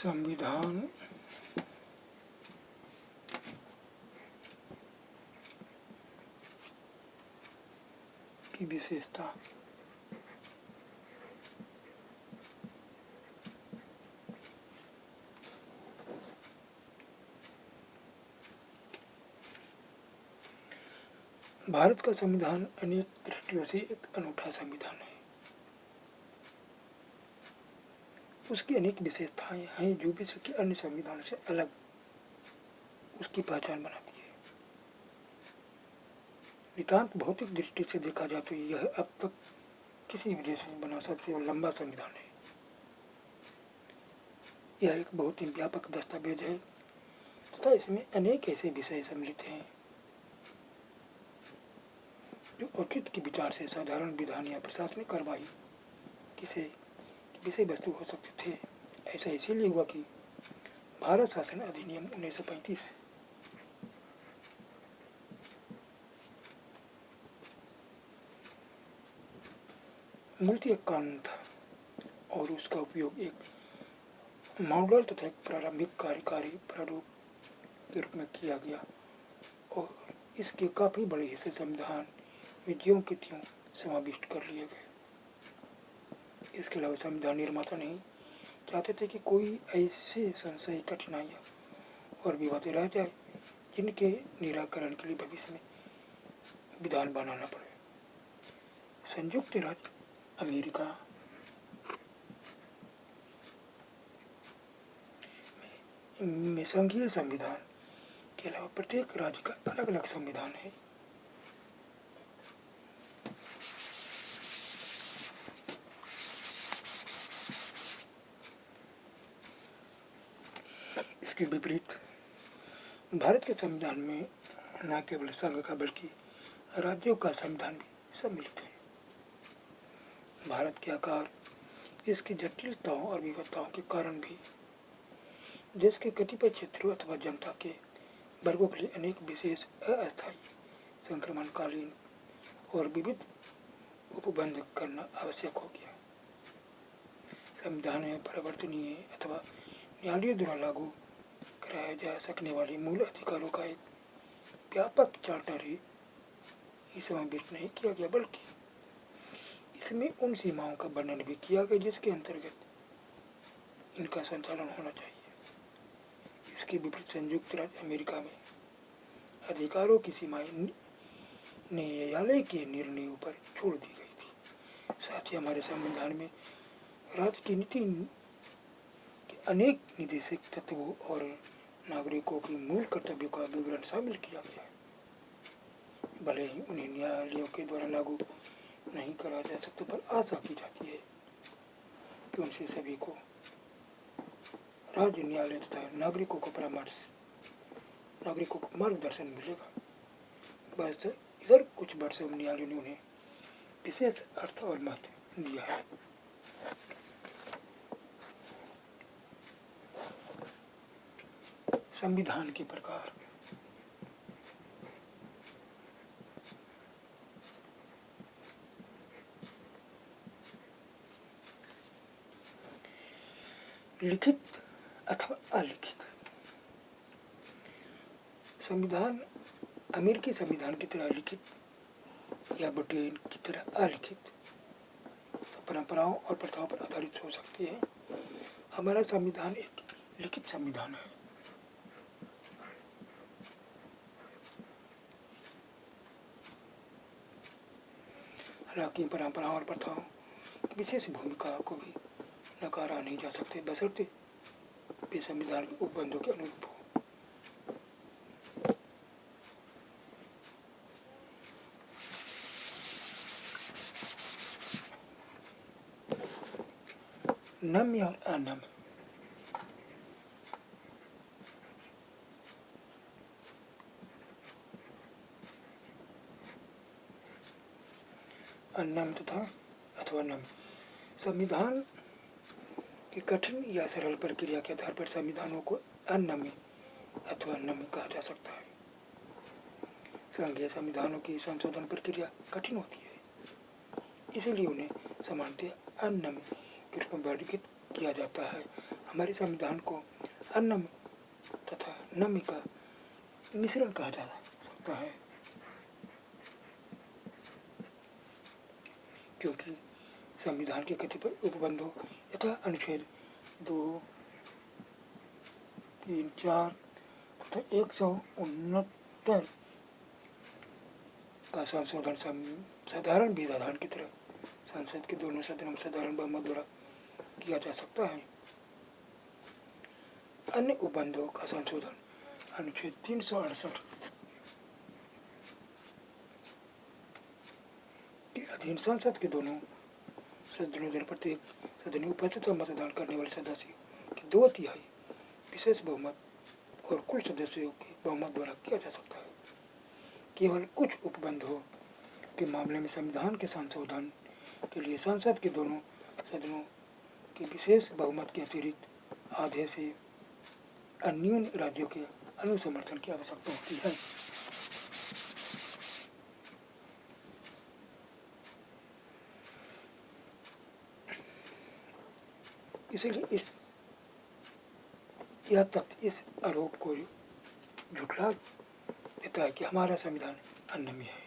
संविधान की विशेषता। भारत का संविधान अनेक दृष्टियों से एक अनूठा संविधान है। उसकी अनेक विशेषताएं हैं जो विश्व के अन्य संविधानों से अलग उसकी पहचान बनाती है। नितांत भौतिक दृष्टि से देखा जाए तो यह अब तक किसी भी देश में बना सबसे लंबा संविधान है। यह एक बहुत ही व्यापक दस्तावेज है तथा इसमें अनेक ऐसे विषय सम्मिलित हैं जो औचित्य के विचार से साधारण विधान या प्रशासनिक कार्रवाई किसे विषय वस्तु हो सकते थे। ऐसा इसीलिए हुआ कि भारत शासन अधिनियम 1935 मूलतः एक कानून था और उसका उपयोग एक मॉडल तथा एक प्रारंभिक कार्यकारी प्रारूप के रूप में किया गया और इसके काफ़ी बड़े हिस्से संविधान में ज्यों के त्यों समाविष्ट कर लिए गए। इसके अलावा संविधान निर्माता नहीं चाहते थे कि कोई ऐसे संशय, कठिनाइयाँ और विवादें रह जाए जिनके निराकरण के लिए भविष्य में विधान बनाना पड़े। संयुक्त राज्य अमेरिका में संघीय संविधान के अलावा प्रत्येक राज्य का अलग अलग संविधान है। इसके विपरीत भारत के संविधान में न केवल संघ का बल्कि राज्यों का संविधान भी सम्मिलित है। भारत के आकार, इसकी जटिलताओं और विविधताओं के कारण भी देश के कतिपय क्षेत्रों अथवा जनता के वर्गों के लिए अनेक विशेष अस्थायी, संक्रमणकालीन और विविध उपबंध करना आवश्यक हो गया। संविधान में परिवर्तनीय अथवा न्यायालयों द्वारा लागू कराया जा सकने वाले मूल अधिकारों का एक व्यापक चार्टर ही समाविष्ट नहीं किया गया, बल्कि इसमें उन सीमाओं का वर्णन भी किया गया जिसके अंतर्गत इनका संचालन होना चाहिए। इसके विपरीत संयुक्त राज्य अमेरिका में अधिकारों की सीमाएं न्यायालय के निर्णयों पर छोड़ दी गई थी। साथ ही हमारे संविधान में राज्य की नीति के अनेक निर्देशक तत्वों और नागरिकों की मूल कर्तव्यों का विवरण शामिल किया गया है। भले ही उन्हें न्यायालयों के द्वारा लागू नहीं करा जा सकता, पर आशा की जाती है कि उनसे सभी को राज्य न्यायालय तथा नागरिकों को मार्गदर्शन मिलेगा। बस इधर कुछ वर्षों में न्यायालय ने उन्हें विशेष अर्थ और महत्व दिया है। संविधान के प्रकार। लिखित अथवा अलिखित। संविधान अमेरिकी संविधान की तरह लिखित या ब्रिटेन की तरह अलिखित तो परंपराओं और प्रथाओं पर आधारित हो सकती है। हमारा संविधान एक लिखित संविधान है। हालांकि परंपराओं और प्रथाओं की विशेष भूमिका को भी नकारा नहीं जा सकते, बशर्ते वे संविधान के उपबंधों के अनुरूप हो। नम्य और अनम्य। अनम्य तथा अथवा नम्य। संविधान की कठिन या सरल प्रक्रिया के आधार पर संविधानों को अनम्य अथवा नम्य कहा जा सकता है। संघीय संविधानों की संशोधन प्रक्रिया कठिन होती है, इसीलिए उन्हें सामान्यतः अनम्य के रूप में वर्गीकृत किया जाता है। हमारे संविधान को अन्न तथा नमी का मिश्रण कहा जा सकता है, क्योंकि संविधान के कतिपय उपबंधों यथा अनुच्छेद 2, 3, 4 तथा 169 का संशोधन साधारण विधान की तरह संसद के दोनों सदनों में साधारण बहुमत द्वारा किया जा सकता है। अन्य उपबंधों का संशोधन अनुच्छेद 368 के अधीन संसद के दोनों सदनों में प्रत्येक सदन में उपस्थित मतदान करने वाले सदस्य की 2/3 विशेष बहुमत और कुल सदस्यों के बहुमत द्वारा किया जा सकता है। केवल कुछ उपबंधों के मामले में संविधान के संशोधन के लिए संसद के दोनों सदनों के विशेष बहुमत के अतिरिक्त आधे से अन्य राज्यों के अनुसमर्थन की आवश्यकता होती है। इसलिए यह तथ्य इस आरोप को झुठला देता है कि हमारा संविधान अनन्य है।